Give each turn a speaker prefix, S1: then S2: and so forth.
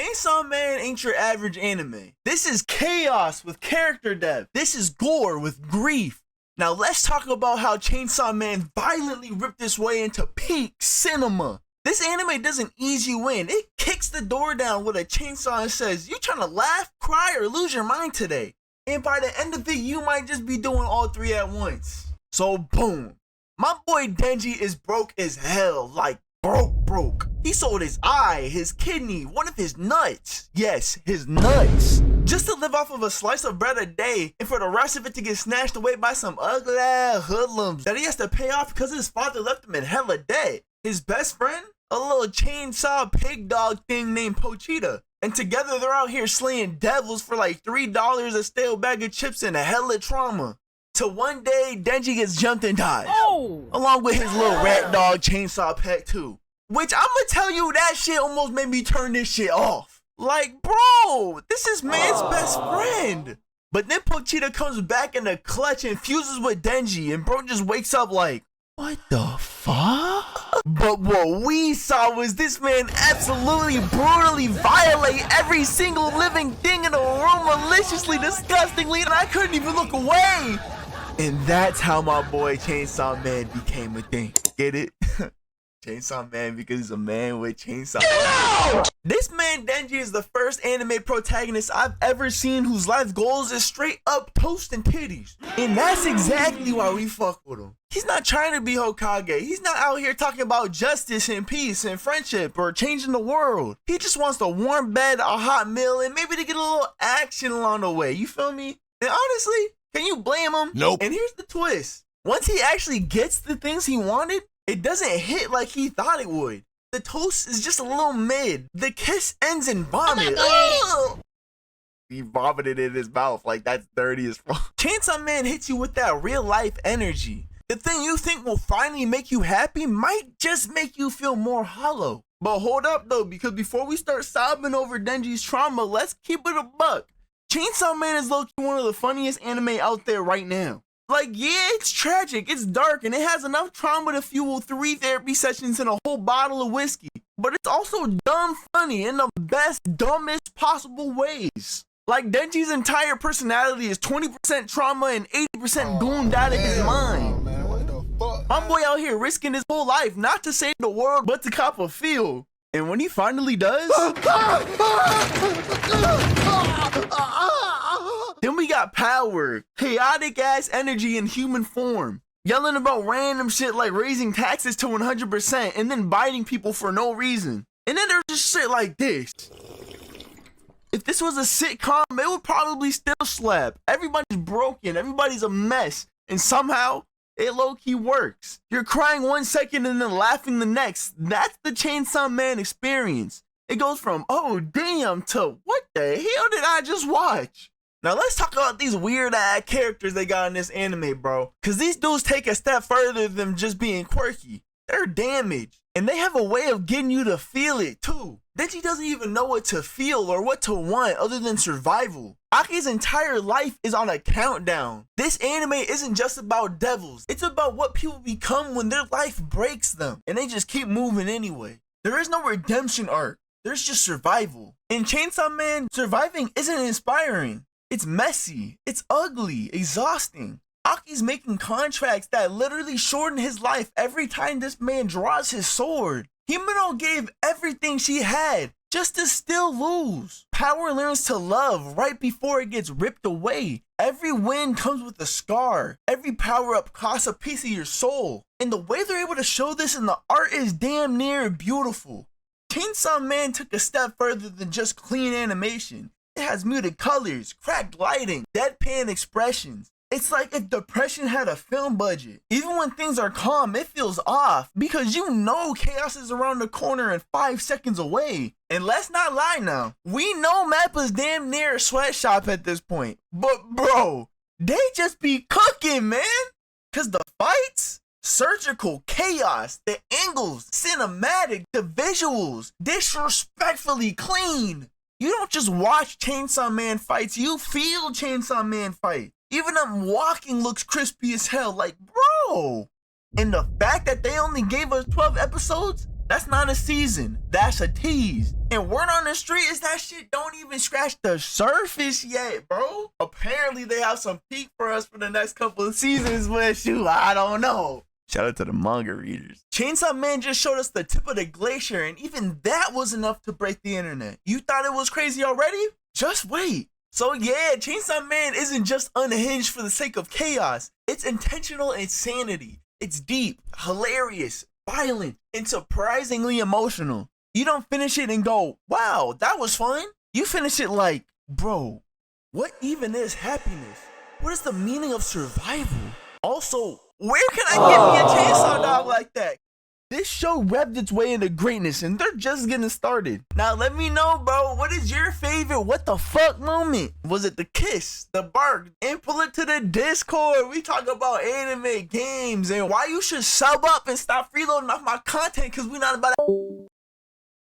S1: Chainsaw Man ain't your average anime. This is chaos with character depth. This is gore with grief. Now let's talk about how Chainsaw Man violently ripped his way into peak cinema. This anime doesn't ease you in. It kicks the door down with a chainsaw and says, you trying to laugh, cry, or lose your mind today? And by the end of it, you might just be doing all three at once. So boom. My boy Denji is broke as hell, like broke. He sold his eye, his kidney, one of his nuts. Yes, his nuts. Just to live off of a slice of bread a day, and for the rest of it to get snatched away by some ugly ass hoodlums that he has to pay off because his father left him in hella debt. His best friend? A little chainsaw pig dog thing named Pochita. And together they're out here slaying devils for like $3 a stale bag of chips and a hella trauma. Till one day, Denji gets jumped and dies. Oh! Along with his little rat dog chainsaw pet too. Which I'ma tell you, that shit almost made me turn this shit off. Like, bro, this is man's best friend. But then Pochita comes back in the clutch and fuses with Denji, and bro just wakes up like, what the fuck? But what we saw was this man absolutely brutally violate every single living thing in the room maliciously, disgustingly, and I couldn't even look away. And that's how my boy Chainsaw Man became a thing. Get it? Chainsaw Man because he's a man with chainsaw. This man Denji is the first anime protagonist I've ever seen whose life goals is straight up toast and titties. And that's exactly why we fuck with him. He's not trying to be Hokage. He's not out here talking about justice and peace and friendship or changing the world. He just wants a warm bed, a hot meal, and maybe to get a little action along the way. You feel me? And honestly, can you blame him? Nope. And here's the twist. Once he actually gets the things he wanted, it doesn't hit like he thought it would. The toast is just a little mid. The kiss ends in vomit. He vomited in his mouth like that's dirty as fuck. Chainsaw Man hits you with that real life energy. The thing you think will finally make you happy might just make you feel more hollow. But hold up though, because before we start sobbing over Denji's trauma, let's keep it a buck. Chainsaw Man is low-key one of the funniest anime out there right now. Like, yeah, it's tragic, it's dark, and it has enough trauma to fuel 3 therapy sessions and a whole bottle of whiskey. But it's also dumb funny in the best, dumbest possible ways. Like, Denji's entire personality is 20% trauma and 80% gooned out of his mind. Man, what the fuck? My boy out here risking his whole life, not to save the world, but to cop a feel. And when he finally does... Then we got power, chaotic ass energy in human form, yelling about random shit like raising taxes to 100% and then biting people for no reason. And then there's just shit like this. If this was a sitcom, it would probably still slap. Everybody's broken, everybody's a mess, and somehow it low-key works. You're crying 1 second and then laughing the next. That's the Chainsaw Man experience. It goes from, oh damn, to what the hell did I just watch? Now let's talk about these weird ass characters they got in this anime, bro. Cause these dudes take a step further than just being quirky. They're damaged. And they have a way of getting you to feel it too. Denji doesn't even know what to feel or what to want other than survival. Aki's entire life is on a countdown. This anime isn't just about devils. It's about what people become when their life breaks them. And they just keep moving anyway. There is no redemption arc. There's just survival. In Chainsaw Man, surviving isn't inspiring. It's messy, it's ugly, exhausting. Aki's making contracts that literally shorten his life every time this man draws his sword. Himeno gave everything she had just to still lose. Power learns to love right before it gets ripped away. Every win comes with a scar. Every power-up costs a piece of your soul. And the way they're able to show this in the art is damn near beautiful. Chainsaw Man took a step further than just clean animation. It has muted colors, cracked lighting, deadpan expressions. It's like if depression had a film budget. Even when things are calm, it feels off because you know chaos is around the corner and 5 seconds away. And let's not lie now. We know MAPPA's damn near a sweatshop at this point. But bro, they just be cooking, man. Cause the fights, surgical chaos, the angles, cinematic, the visuals, disrespectfully clean. You don't just watch Chainsaw Man fights, you feel Chainsaw Man fight. Even them walking looks crispy as hell, like bro. And the fact that they only gave us 12 episodes That's not a season. That's a tease. And word on the street is that shit don't even scratch the surface yet, bro. Apparently they have some peak for us for the next couple of seasons, but shoot, I don't know. Shout out to the manga readers. Chainsaw Man just showed us the tip of the glacier, and even that was enough to break the internet. You thought it was crazy already? Just wait. So yeah, Chainsaw Man isn't just unhinged for the sake of chaos. It's intentional insanity. It's deep, hilarious, violent, and surprisingly emotional. You don't finish it and go, wow, that was fun. You finish it like, bro, what even is happiness? What is the meaning of survival? Also, where can I get me a chainsaw dog like that? This show revved its way into greatness and they're just getting started. Now let me know, bro, what is your favorite what the fuck moment? Was it the kiss, the bark, and pull it to the Discord? We talk about anime, games, and why you should sub up and stop freeloading off my content because we not about to